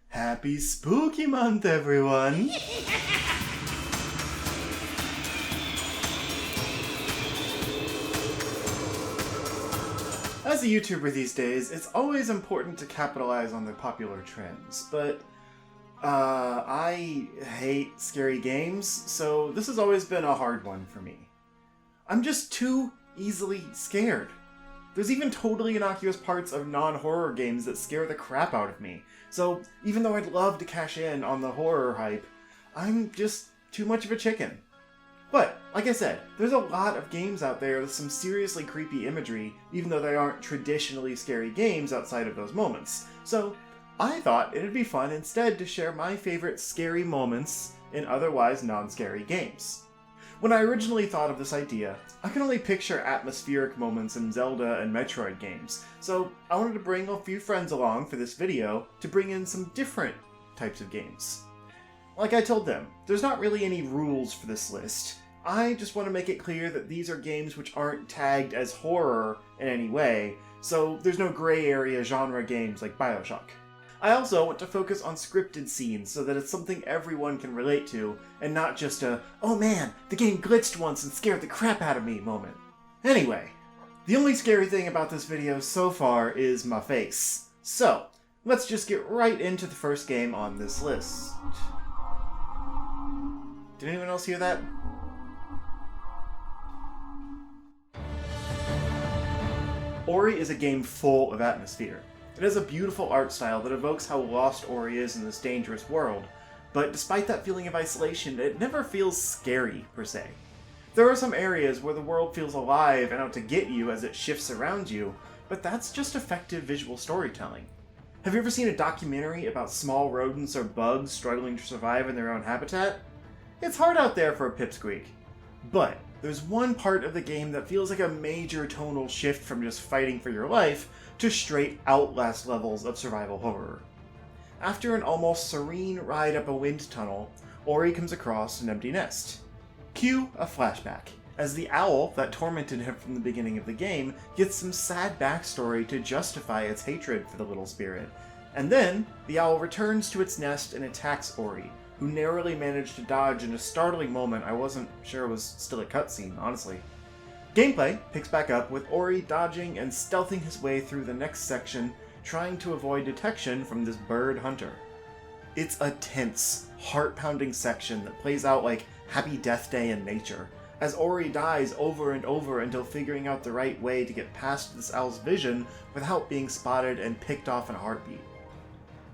Happy Spooky Month, everyone! As a YouTuber these days, it's always important to capitalize on the popular trends, but I hate scary games, so this has always been a hard one for me. I'm just too easily scared. There's even totally innocuous parts of non-horror games that scare the crap out of me, so even though I'd love to cash in on the horror hype, I'm just too much of a chicken. But, like I said, there's a lot of games out there with some seriously creepy imagery, even though they aren't traditionally scary games outside of those moments. So, I thought it'd be fun instead to share my favorite scary moments in otherwise non-scary games. When I originally thought of this idea, I could only picture atmospheric moments in Zelda and Metroid games, so I wanted to bring a few friends along for this video to bring in some different types of games. Like I told them, there's not really any rules for this list. I just want to make it clear that these are games which aren't tagged as horror in any way, so there's no gray area genre games like BioShock. I also want to focus on scripted scenes so that it's something everyone can relate to, and not just a, oh man, the game glitched once and scared the crap out of me moment. Anyway, the only scary thing about this video so far is my face. So, let's just get right into the first game on this list. Did anyone else hear that? Ori is a game full of atmosphere. It has a beautiful art style that evokes how lost Ori is in this dangerous world, but despite that feeling of isolation, it never feels scary, per se. There are some areas where the world feels alive and out to get you as it shifts around you, but that's just effective visual storytelling. Have you ever seen a documentary about small rodents or bugs struggling to survive in their own habitat? It's hard out there for a pipsqueak. But there's one part of the game that feels like a major tonal shift from just fighting for your life to straight Outlast levels of survival horror. After an almost serene ride up a wind tunnel, Ori comes across an empty nest. Cue a flashback, as the owl that tormented him from the beginning of the game gets some sad backstory to justify its hatred for the little spirit, and then the owl returns to its nest and attacks Ori, who narrowly managed to dodge in a startling moment I wasn't sure was still a cutscene, honestly. Gameplay picks back up with Ori dodging and stealthing his way through the next section, trying to avoid detection from this bird hunter. It's a tense, heart-pounding section that plays out like Happy Death Day in nature, as Ori dies over and over until figuring out the right way to get past this owl's vision without being spotted and picked off in a heartbeat.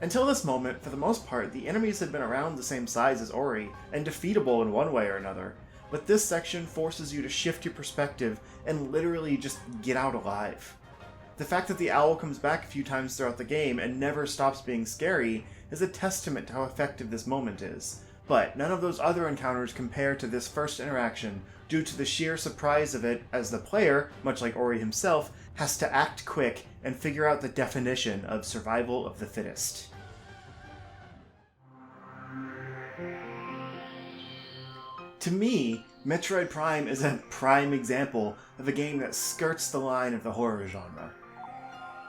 Until this moment, for the most part, the enemies had been around the same size as Ori, and defeatable in one way or another, but this section forces you to shift your perspective and literally just get out alive. The fact that the owl comes back a few times throughout the game and never stops being scary is a testament to how effective this moment is, but none of those other encounters compare to this first interaction due to the sheer surprise of it as the player, much like Ori himself, has to act quick and figure out the definition of survival of the fittest. To me, Metroid Prime is a prime example of a game that skirts the line of the horror genre.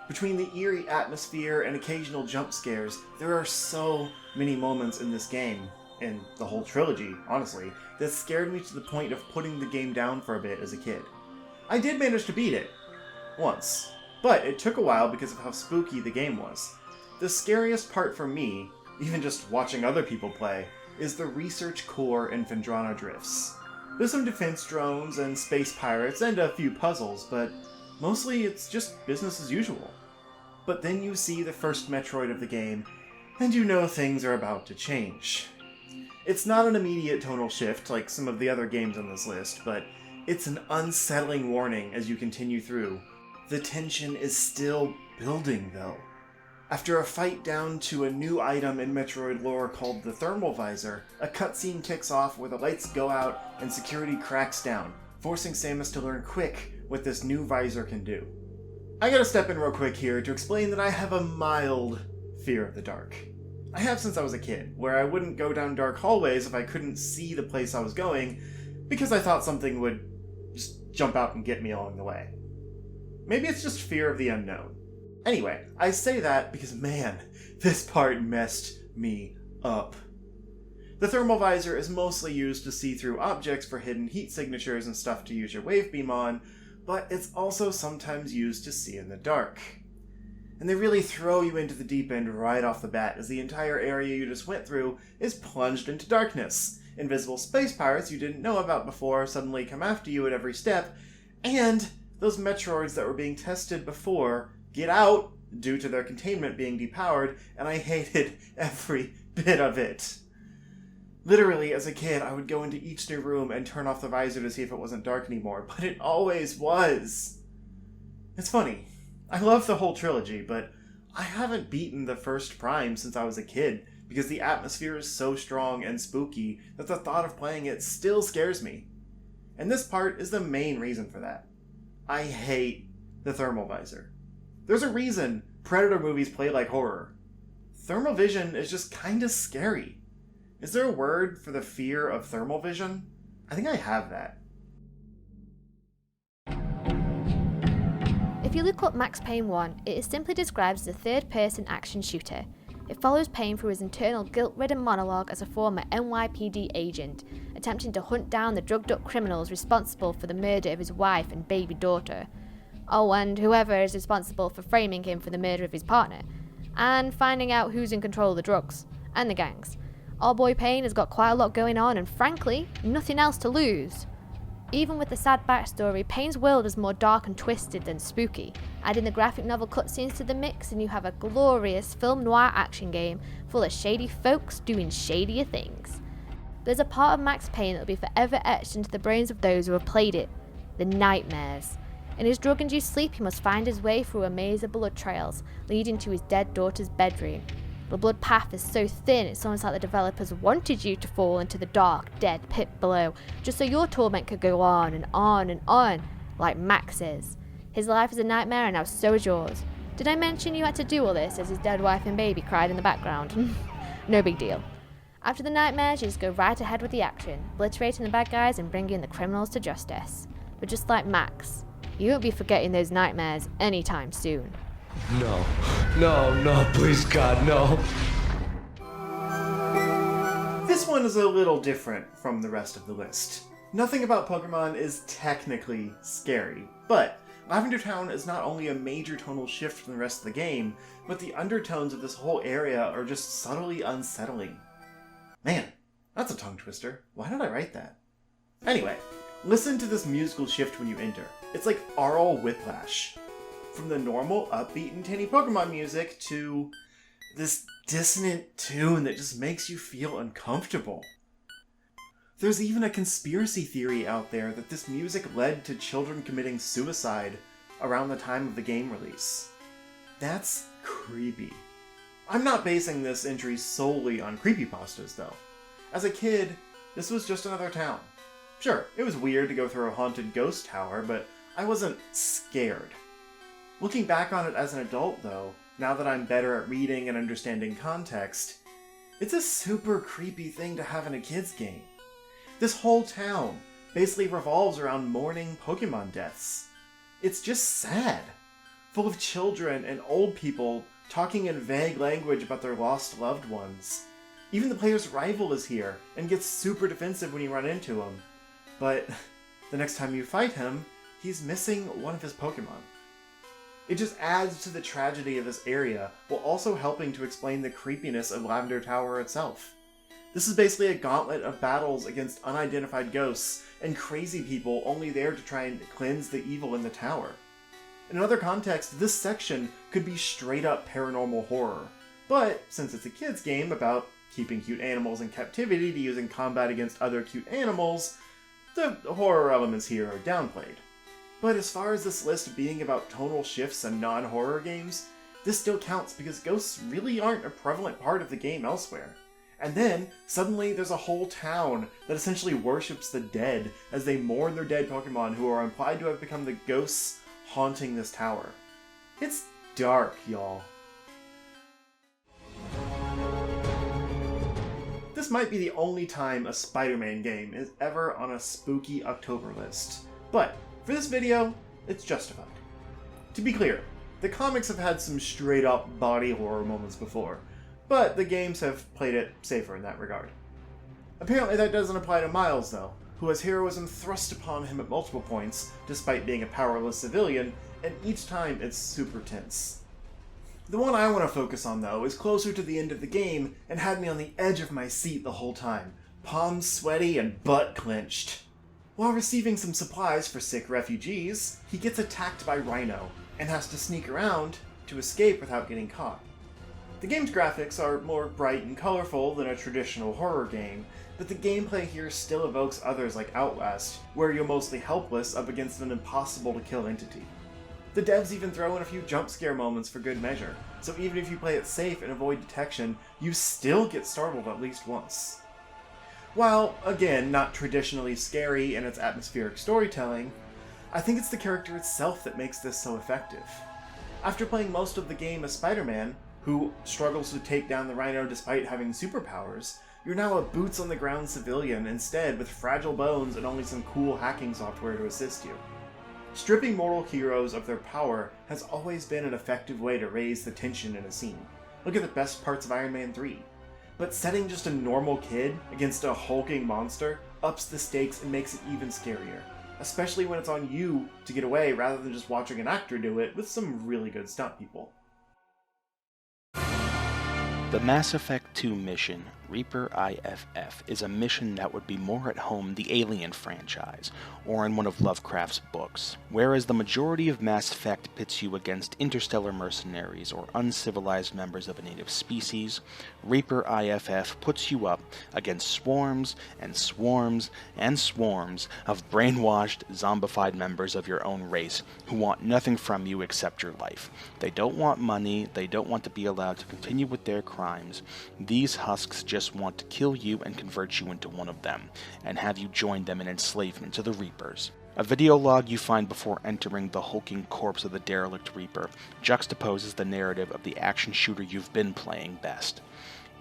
Between the eerie atmosphere and occasional jump scares, there are so many moments in this game, and the whole trilogy, honestly, that scared me to the point of putting the game down for a bit as a kid. I did manage to beat it, once, but it took a while because of how spooky the game was. The scariest part for me, even just watching other people play, is the research core in Phendrana Drifts. There's some defense drones and space pirates and a few puzzles, but mostly it's just business as usual. But then you see the first Metroid of the game, and you know things are about to change. It's not an immediate tonal shift like some of the other games on this list, but it's an unsettling warning as you continue through. The tension is still building, though. After a fight down to a new item in Metroid lore called the Thermal Visor, a cutscene kicks off where the lights go out and security cracks down, forcing Samus to learn quick what this new visor can do. I gotta step in real quick here to explain that I have a mild fear of the dark. I have since I was a kid, where I wouldn't go down dark hallways if I couldn't see the place I was going, because I thought something would just jump out and get me along the way. Maybe it's just fear of the unknown. Anyway, I say that because, man, this part messed me up. The thermal visor is mostly used to see through objects for hidden heat signatures and stuff to use your wave beam on, but it's also sometimes used to see in the dark. And they really throw you into the deep end right off the bat, as the entire area you just went through is plunged into darkness. Invisible space pirates you didn't know about before suddenly come after you at every step, and those Metroids that were being tested before get out due to their containment being depowered, and I hated every bit of it. Literally, as a kid, I would go into each new room and turn off the visor to see if it wasn't dark anymore, but it always was. It's funny. I love the whole trilogy, but I haven't beaten the first Prime since I was a kid, because the atmosphere is so strong and spooky that the thought of playing it still scares me. And this part is the main reason for that. I hate the thermal visor. There's a reason Predator movies play like horror. Thermal vision is just kinda scary. Is there a word for the fear of thermal vision? I think I have that. If you look up Max Payne 1, it is simply described as a third-person action shooter. It follows Payne through his internal guilt-ridden monologue as a former NYPD agent, attempting to hunt down the drugged-up criminals responsible for the murder of his wife and baby daughter. Oh, and whoever is responsible for framing him for the murder of his partner, and finding out who's in control of the drugs, and the gangs. Old boy Payne has got quite a lot going on, and frankly, nothing else to lose. Even with the sad backstory, Payne's world is more dark and twisted than spooky. Add in the graphic novel cutscenes to the mix and you have a glorious film noir action game full of shady folks doing shadier things. There's a part of Max Payne that will be forever etched into the brains of those who have played it: the nightmares. In his drug-induced sleep, he must find his way through a maze of blood trails leading to his dead daughter's bedroom. The blood path is so thin, it's almost like the developers wanted you to fall into the dark, dead pit below, just so your torment could go on and on and on, like Max's. His life is a nightmare, and now so is yours. Did I mention you had to do all this as his dead wife and baby cried in the background? No big deal. After the nightmares, you just go right ahead with the action, obliterating the bad guys and bringing the criminals to justice. But just like Max, you won't be forgetting those nightmares anytime soon. No, please God, no. This one is a little different from the rest of the list. Nothing about Pokemon is technically scary, but Lavender Town is not only a major tonal shift from the rest of the game, but the undertones of this whole area are just subtly unsettling. Man, that's a tongue twister. Why did I write that? Anyway, listen to this musical shift when you enter. It's like aural whiplash. From the normal, upbeat and tinny Pokemon music to this dissonant tune that just makes you feel uncomfortable. There's even a conspiracy theory out there that this music led to children committing suicide around the time of the game release. That's creepy. I'm not basing this entry solely on creepypastas, though. As a kid, this was just another town. Sure, it was weird to go through a haunted ghost tower, but I wasn't scared. Looking back on it as an adult, though, now that I'm better at reading and understanding context, it's a super creepy thing to have in a kid's game. This whole town basically revolves around mourning Pokemon deaths. It's just sad, full of children and old people talking in vague language about their lost loved ones. Even the player's rival is here and gets super defensive when you run into him, but the next time you fight him, he's missing one of his Pokemon. It just adds to the tragedy of this area, while also helping to explain the creepiness of Lavender Tower itself. This is basically a gauntlet of battles against unidentified ghosts and crazy people only there to try and cleanse the evil in the tower. In another context, this section could be straight up paranormal horror, but since it's a kid's game about keeping cute animals in captivity to use in combat against other cute animals, the horror elements here are downplayed. But as far as this list being about tonal shifts and non-horror games, this still counts because ghosts really aren't a prevalent part of the game elsewhere. And then, suddenly there's a whole town that essentially worships the dead as they mourn their dead Pokemon who are implied to have become the ghosts haunting this tower. It's dark, y'all. This might be the only time a Spider-Man game is ever on a spooky October list, but for this video, it's justified. To be clear, the comics have had some straight-up body horror moments before, but the games have played it safer in that regard. Apparently that doesn't apply to Miles, though, who has heroism thrust upon him at multiple points, despite being a powerless civilian, and each time it's super tense. The one I want to focus on, though, is closer to the end of the game and had me on the edge of my seat the whole time, palms sweaty and butt clenched. While receiving some supplies for sick refugees, he gets attacked by Rhino, and has to sneak around to escape without getting caught. The game's graphics are more bright and colorful than a traditional horror game, but the gameplay here still evokes others like Outlast, where you're mostly helpless up against an impossible-to-kill entity. The devs even throw in a few jump scare moments for good measure, so even if you play it safe and avoid detection, you still get startled at least once. While, again, not traditionally scary in its atmospheric storytelling, I think it's the character itself that makes this so effective. After playing most of the game as Spiderman, who struggles to take down the Rhino despite having superpowers, you're now a boots-on-the-ground civilian instead with fragile bones and only some cool hacking software to assist you. Stripping mortal heroes of their power has always been an effective way to raise the tension in a scene. Look at the best parts of Iron Man 3. But setting just a normal kid against a hulking monster ups the stakes and makes it even scarier, especially when it's on you to get away rather than just watching an actor do it with some really good stunt people. The Mass Effect 2 mission, Reaper IFF, is a mission that would be more at home in the Alien franchise, or in one of Lovecraft's books. Whereas the majority of Mass Effect pits you against interstellar mercenaries or uncivilized members of a native species, Reaper IFF puts you up against swarms and swarms and swarms of brainwashed, zombified members of your own race who want nothing from you except your life. They don't want money, they don't want to be allowed to continue with their crimes. These husks just want to kill you and convert you into one of them, and have you join them in enslavement to the Reapers. A video log you find before entering the hulking corpse of the derelict Reaper juxtaposes the narrative of the action shooter you've been playing best.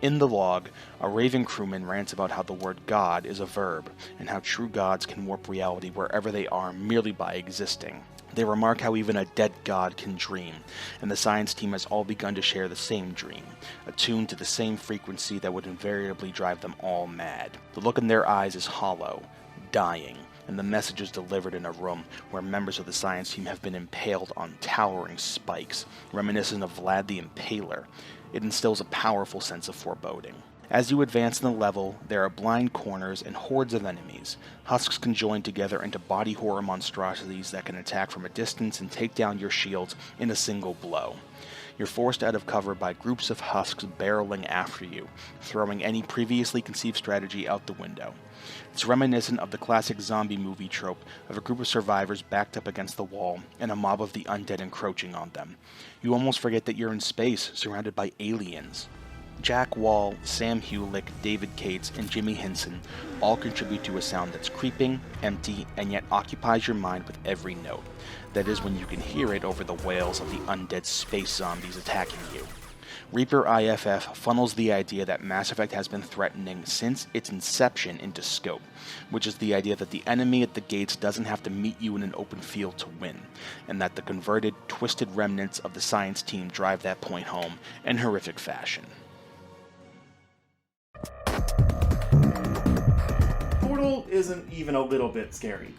In the log, a Raven crewman rants about how the word God is a verb, and how true gods can warp reality wherever they are merely by existing. They remark how even a dead god can dream, and the science team has all begun to share the same dream, attuned to the same frequency that would invariably drive them all mad. The look in their eyes is hollow, dying, and the message is delivered in a room where members of the science team have been impaled on towering spikes, reminiscent of Vlad the Impaler. It instills a powerful sense of foreboding. As you advance in the level, there are blind corners and hordes of enemies. Husks can join together into body horror monstrosities that can attack from a distance and take down your shields in a single blow. You're forced out of cover by groups of husks barreling after you, throwing any previously conceived strategy out the window. It's reminiscent of the classic zombie movie trope of a group of survivors backed up against the wall and a mob of the undead encroaching on them. You almost forget that you're in space, surrounded by aliens. Jack Wall, Sam Hewlick, David Cates, and Jimmy Henson all contribute to a sound that's creeping, empty, and yet occupies your mind with every note. That is when you can hear it over the wails of the undead space zombies attacking you. Reaper IFF funnels the idea that Mass Effect has been threatening since its inception into scope, which is the idea that the enemy at the gates doesn't have to meet you in an open field to win, and that the converted, twisted remnants of the science team drive that point home in horrific fashion. Portal isn't even a little bit scary.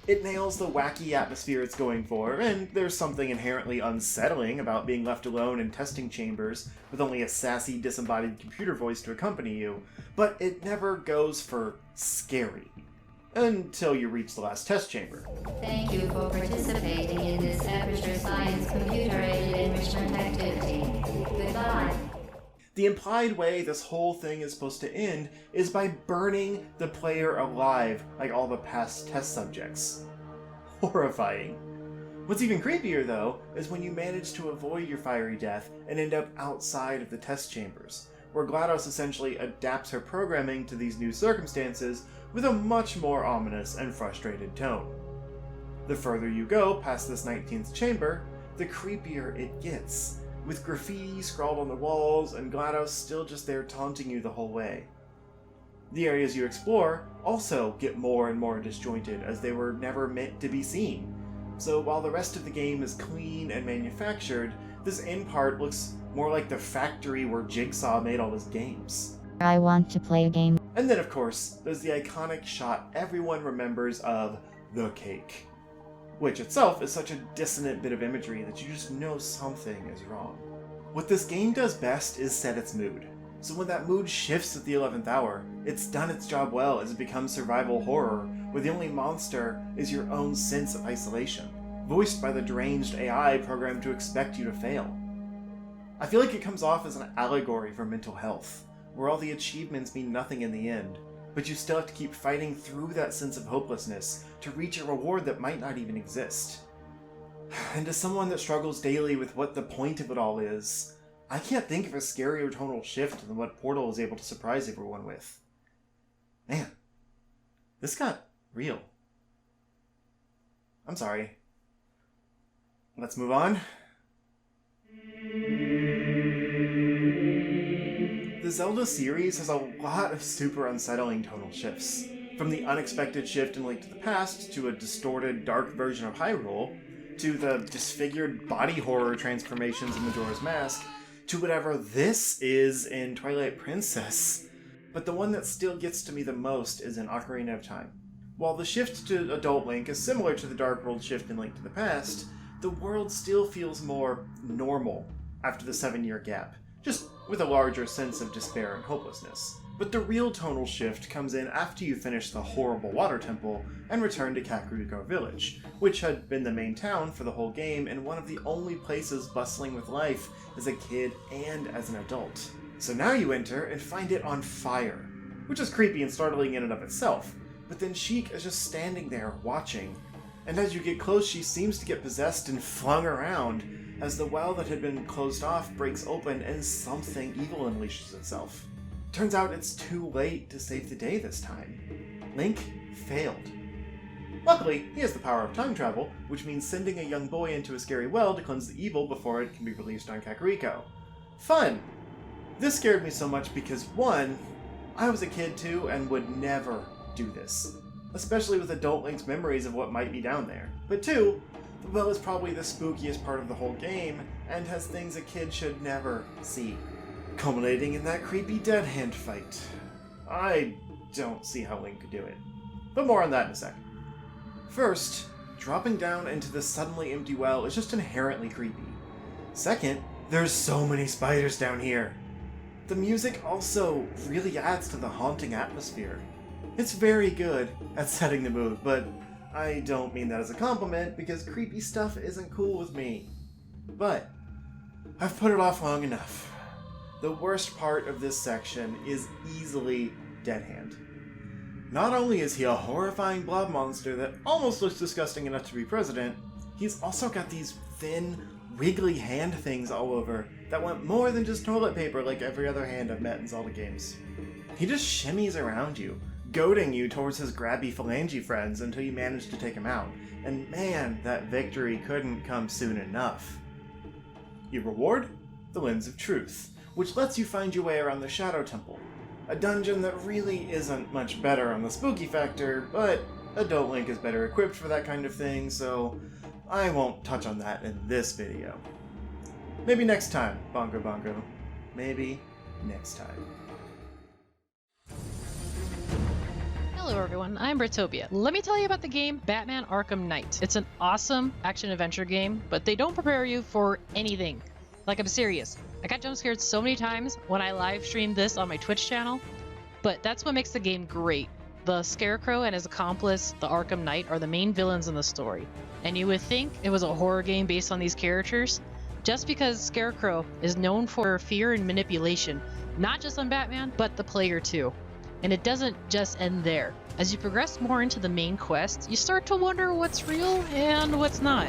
It nails the wacky atmosphere it's going for, and there's something inherently unsettling about being left alone in testing chambers with only a sassy, disembodied computer voice to accompany you, but it never goes for scary. Until you reach the last test chamber. Thank you for participating in this Aperture Science computer-aided enrichment activity. Goodbye. The implied way this whole thing is supposed to end is by burning the player alive like all the past test subjects. Horrifying. What's even creepier, though, is when you manage to avoid your fiery death and end up outside of the test chambers, where GLaDOS essentially adapts her programming to these new circumstances with a much more ominous and frustrated tone. The further you go past this 19th chamber, the creepier it gets, with graffiti scrawled on the walls and GLaDOS still just there taunting you the whole way. The areas you explore also get more and more disjointed as they were never meant to be seen. So while the rest of the game is clean and manufactured, this end part looks more like the factory where Jigsaw made all his games. I want to play a game. And then, of course, there's the iconic shot everyone remembers of the cake, which itself is such a dissonant bit of imagery that you just know something is wrong. What this game does best is set its mood. So when that mood shifts at the 11th hour, it's done its job well as it becomes survival horror, where the only monster is your own sense of isolation, voiced by the deranged AI programmed to expect you to fail. I feel like it comes off as an allegory for mental health, where all the achievements mean nothing in the end, but you still have to keep fighting through that sense of hopelessness to reach a reward that might not even exist. And as someone that struggles daily with what the point of it all is, I can't think of a scarier tonal shift than what Portal is able to surprise everyone with. Man, this got real. I'm sorry. Let's move on. The Zelda series has a lot of super unsettling tonal shifts. From the unexpected shift in Link to the Past to a distorted, dark version of Hyrule, to the disfigured body horror transformations in Majora's Mask, to whatever this is in Twilight Princess. But the one that still gets to me the most is in Ocarina of Time. While the shift to Adult Link is similar to the Dark World shift in Link to the Past, the world still feels more normal after the 7-year gap, just with a larger sense of despair and hopelessness. But the real tonal shift comes in after you finish the horrible water temple and return to Kakariko Village, which had been the main town for the whole game and one of the only places bustling with life as a kid and as an adult. So now you enter and find it on fire, which is creepy and startling in and of itself, but then Sheik is just standing there watching, and as you get close she seems to get possessed and flung around as the well that had been closed off breaks open and something evil unleashes itself. Turns out it's too late to save the day this time. Link failed. Luckily, he has the power of time travel, which means sending a young boy into a scary well to cleanse the evil before it can be released on Kakariko. Fun! This scared me so much because 1, I was a kid too and would never do this, especially with adult Link's memories of what might be down there. But 2, the well is probably the spookiest part of the whole game and has things a kid should never see, culminating in that creepy dead hand fight. I don't see how Link could do it, but more on that in a second. First, dropping down into the suddenly empty well is just inherently creepy. Second, there's so many spiders down here. The music also really adds to the haunting atmosphere. It's very good at setting the mood, but I don't mean that as a compliment because creepy stuff isn't cool with me. But I've put it off long enough. The worst part of this section is easily Dead Hand. Not only is he a horrifying blob monster that almost looks disgusting enough to be president, he's also got these thin, wiggly hand things all over that want more than just toilet paper like every other hand I've met in Zelda games. He just shimmies around you, goading you towards his grabby phalange friends until you manage to take him out, and man, that victory couldn't come soon enough. Your reward? The Lens of Truth, which lets you find your way around the Shadow Temple, a dungeon that really isn't much better on the spooky factor, but Adult Link is better equipped for that kind of thing, so I won't touch on that in this video. Maybe next time, Bongo Bongo. Maybe next time. Hello everyone, I'm Britopia. Let me tell you about the game Batman Arkham Knight. It's an awesome action-adventure game, but they don't prepare you for anything. Like, I'm serious. I got jump scared so many times when I live streamed this on my Twitch channel, but that's what makes the game great. The Scarecrow and his accomplice, the Arkham Knight, are the main villains in the story. And you would think it was a horror game based on these characters, just because Scarecrow is known for fear and manipulation, not just on Batman, but the player too. And it doesn't just end there. As you progress more into the main quest, you start to wonder what's real and what's not.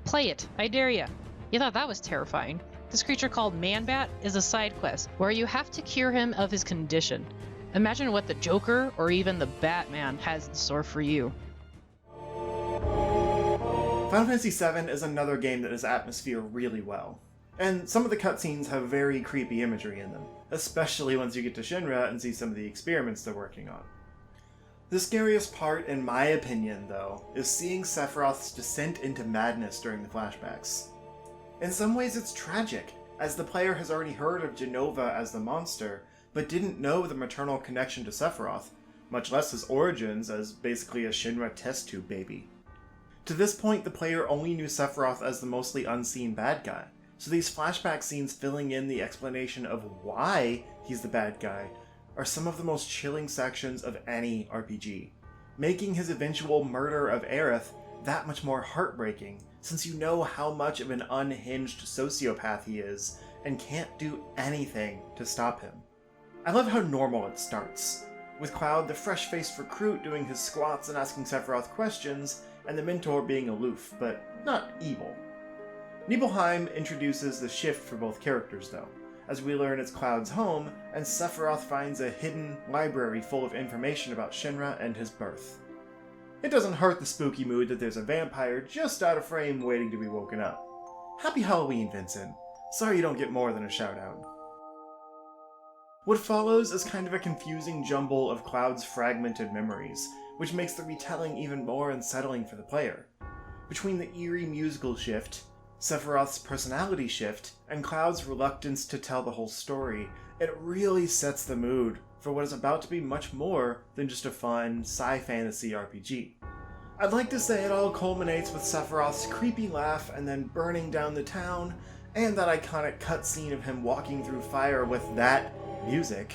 Play it, I dare ya. You thought that was terrifying. This creature called Man-Bat is a side quest where you have to cure him of his condition. Imagine what the Joker or even the Batman has in store for you. Final Fantasy VII is another game that does atmosphere really well. And some of the cutscenes have very creepy imagery in them, especially once you get to Shinra and see some of the experiments they're working on. The scariest part, in my opinion, though, is seeing Sephiroth's descent into madness during the flashbacks. In some ways it's tragic, as the player has already heard of Jenova as the monster, but didn't know the maternal connection to Sephiroth, much less his origins as basically a Shinra test tube baby. To this point, the player only knew Sephiroth as the mostly unseen bad guy, so these flashback scenes filling in the explanation of why he's the bad guy are some of the most chilling sections of any RPG, making his eventual murder of Aerith that much more heartbreaking, since you know how much of an unhinged sociopath he is, and can't do anything to stop him. I love how normal it starts, with Cloud the fresh-faced recruit doing his squats and asking Sephiroth questions, and the mentor being aloof, but not evil. Nibelheim introduces the shift for both characters though, as we learn it's Cloud's home, and Sephiroth finds a hidden library full of information about Shinra and his birth. It doesn't hurt the spooky mood that there's a vampire just out of frame waiting to be woken up. Happy Halloween, Vincent. Sorry you don't get more than a shout out. What follows is kind of a confusing jumble of Cloud's fragmented memories, which makes the retelling even more unsettling for the player. Between the eerie musical shift, Sephiroth's personality shift, and Cloud's reluctance to tell the whole story, it really sets the mood for what is about to be much more than just a fun sci-fantasy RPG. I'd like to say it all culminates with Sephiroth's creepy laugh and then burning down the town, and that iconic cutscene of him walking through fire with that music.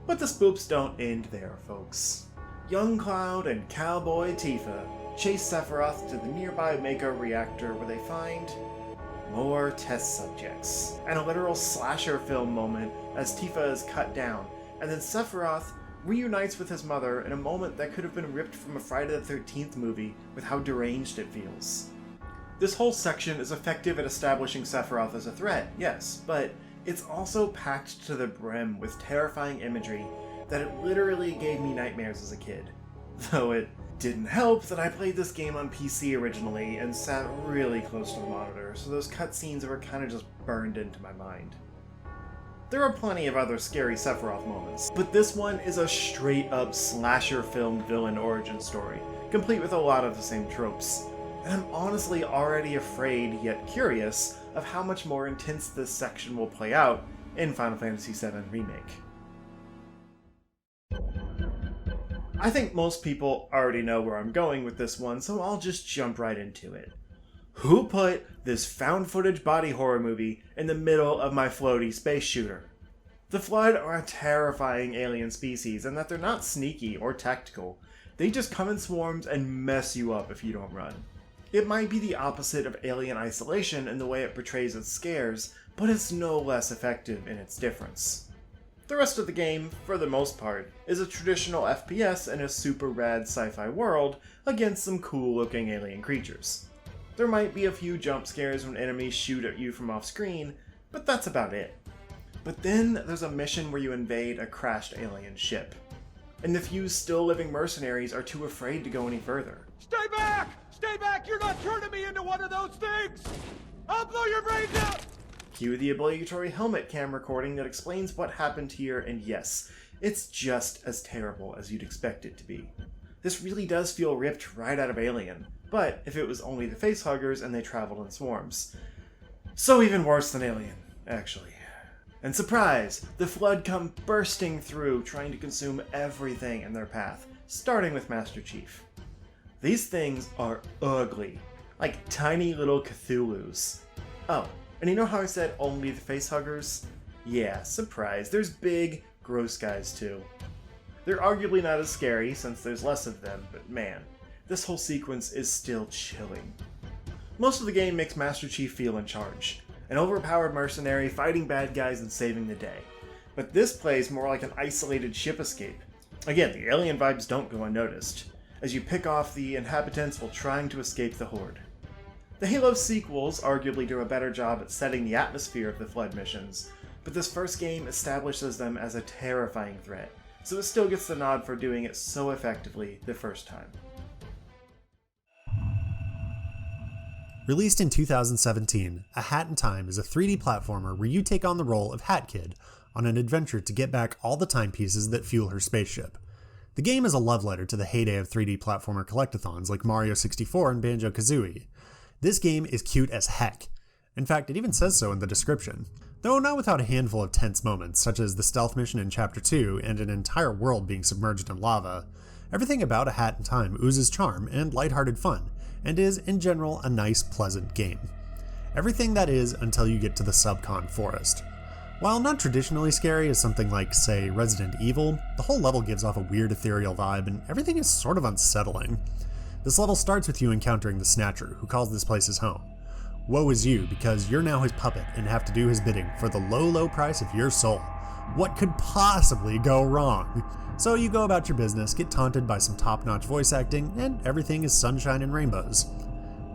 But the spoops don't end there, folks. Young Cloud and Cowboy Tifa chase Sephiroth to the nearby Mako reactor where they find more test subjects, and a literal slasher film moment as Tifa is cut down, and then Sephiroth reunites with his mother in a moment that could have been ripped from a Friday the 13th movie with how deranged it feels. This whole section is effective at establishing Sephiroth as a threat, yes, but it's also packed to the brim with terrifying imagery that it literally gave me nightmares as a kid. Though it didn't help that I played this game on PC originally and sat really close to the monitor, so those cutscenes were kind of just burned into my mind. There are plenty of other scary Sephiroth moments, but this one is a straight-up slasher film villain origin story, complete with a lot of the same tropes. And I'm honestly already afraid, yet curious, of how much more intense this section will play out in Final Fantasy VII Remake. I think most people already know where I'm going with this one, so I'll just jump right into it. Who put this found-footage body horror movie in the middle of my floaty space shooter? The Flood are a terrifying alien species, and that they're not sneaky or tactical. They just come in swarms and mess you up if you don't run. It might be the opposite of Alien Isolation in the way it portrays its scares, but it's no less effective in its difference. The rest of the game, for the most part, is a traditional FPS in a super rad sci-fi world against some cool-looking alien creatures. There might be a few jump scares when enemies shoot at you from off-screen, but that's about it. But then there's a mission where you invade a crashed alien ship, and the few still-living mercenaries are too afraid to go any further. Stay back! Stay back! You're not turning me into one of those things! I'll blow your brains out! Cue the obligatory helmet cam recording that explains what happened here, and yes, it's just as terrible as you'd expect it to be. This really does feel ripped right out of Alien, but if it was only the facehuggers and they traveled in swarms. So even worse than Alien, actually. And surprise! The Flood come bursting through, trying to consume everything in their path, starting with Master Chief. These things are ugly, like tiny little Cthulhus. Oh, and you know how I said only the facehuggers? Yeah, surprise, there's big, gross guys too. They're arguably not as scary since there's less of them, but man, this whole sequence is still chilling. Most of the game makes Master Chief feel in charge, an overpowered mercenary fighting bad guys and saving the day. But this plays more like an isolated ship escape. Again, the alien vibes don't go unnoticed, as you pick off the inhabitants while trying to escape the Horde. The Halo sequels arguably do a better job at setting the atmosphere of the Flood missions, but this first game establishes them as a terrifying threat, so it still gets the nod for doing it so effectively the first time. Released in 2017, A Hat in Time is a 3D platformer where you take on the role of Hat Kid on an adventure to get back all the timepieces that fuel her spaceship. The game is a love letter to the heyday of 3D platformer collectathons like Mario 64 and Banjo-Kazooie. This game is cute as heck. In fact, it even says so in the description. Though not without a handful of tense moments, such as the stealth mission in Chapter 2 and an entire world being submerged in lava, everything about A Hat in Time oozes charm and lighthearted fun, and is, in general, a nice, pleasant game. Everything that is until you get to the Subcon Forest. While not traditionally scary as something like, say, Resident Evil, the whole level gives off a weird ethereal vibe and everything is sort of unsettling. This level starts with you encountering the Snatcher, who calls this place his home. Woe is you, because you're now his puppet and have to do his bidding for the low, low price of your soul. What could possibly go wrong? So you go about your business, get taunted by some top-notch voice acting, and everything is sunshine and rainbows.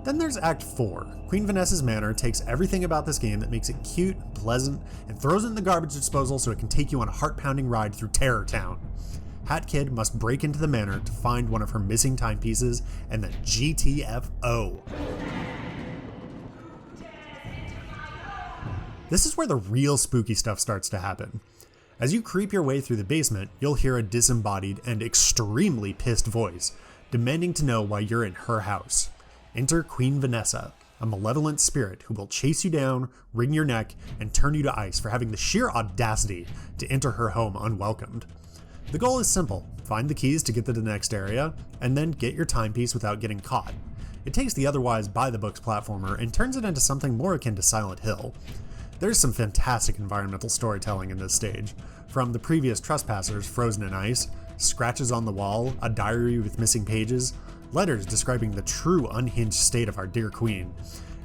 Then there's Act 4. Queen Vanessa's Manor takes everything about this game that makes it cute, pleasant, and throws it in the garbage disposal so it can take you on a heart-pounding ride through Terror Town. Hat Kid must break into the manor to find one of her missing timepieces and the GTFO. This is where the real spooky stuff starts to happen. As you creep your way through the basement, you'll hear a disembodied and extremely pissed voice, demanding to know why you're in her house. Enter Queen Vanessa, a malevolent spirit who will chase you down, wring your neck, and turn you to ice for having the sheer audacity to enter her home unwelcomed. The goal is simple: find the keys to get to the next area, and then get your timepiece without getting caught. It takes the otherwise by-the-books platformer and turns it into something more akin to Silent Hill. There's some fantastic environmental storytelling in this stage, from the previous trespassers frozen in ice, scratches on the wall, a diary with missing pages, letters describing the true unhinged state of our dear queen,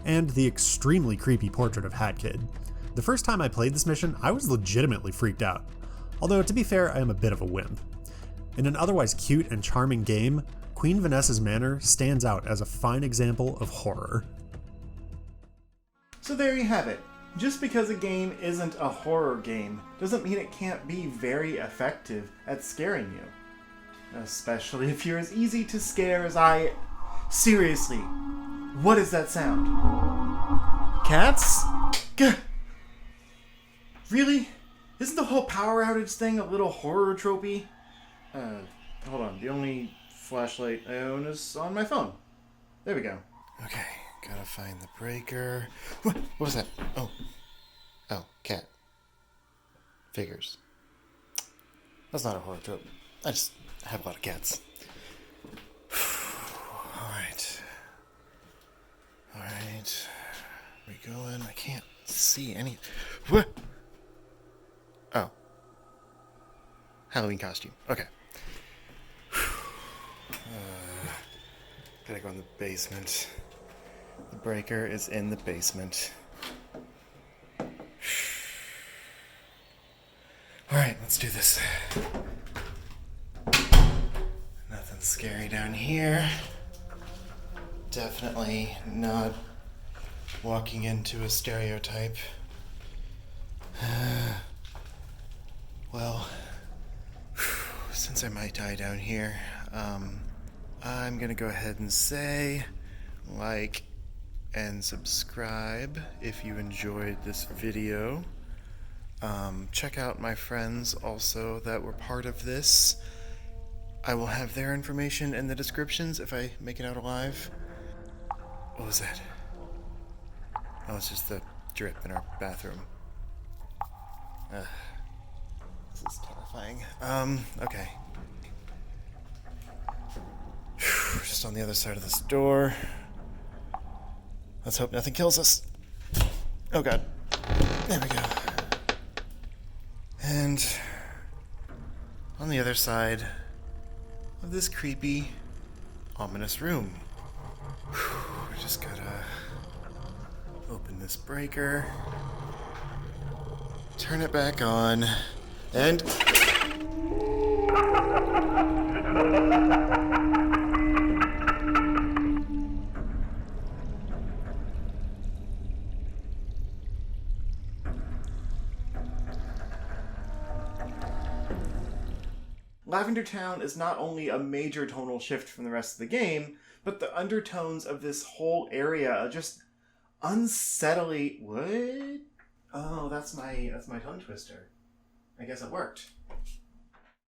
and the extremely creepy portrait of Hat Kid. The first time I played this mission, I was legitimately freaked out. Although, to be fair, I am a bit of a wimp. In an otherwise cute and charming game, Queen Vanessa's Manor stands out as a fine example of horror. So there you have it. Just because a game isn't a horror game doesn't mean it can't be very effective at scaring you. Especially if you're as easy to scare as I... Seriously, what is that sound? Cats? Gah! Really? Isn't the whole power outage thing a little horror tropey? Hold on. The only flashlight I own is on my phone. There we go. Okay, gotta find the breaker. What was that? Oh, cat. Figures. That's not a horror trope. I just have a lot of cats. Alright. We going? I can't see any... What? Oh. Halloween costume. Okay. Gotta go in the basement. The breaker is in the basement. Alright, let's do this. Nothing scary down here. Definitely not walking into a stereotype. Well, since I might die down here, I'm gonna go ahead and say like and subscribe if you enjoyed this video. Check out my friends also that were part of this. I will have their information in the descriptions if I make it out alive. What was that? Oh, it's just the drip in our bathroom. This is terrifying. Okay. Just on the other side of this door. Let's hope nothing kills us. Oh god. There we go. And on the other side of this creepy, ominous room. We just gotta open this breaker, turn it back on, and... Lavender Town is not only a major tonal shift from the rest of the game, but the undertones of this whole area are just unsettling. What? Oh, that's my tongue twister. I guess it worked.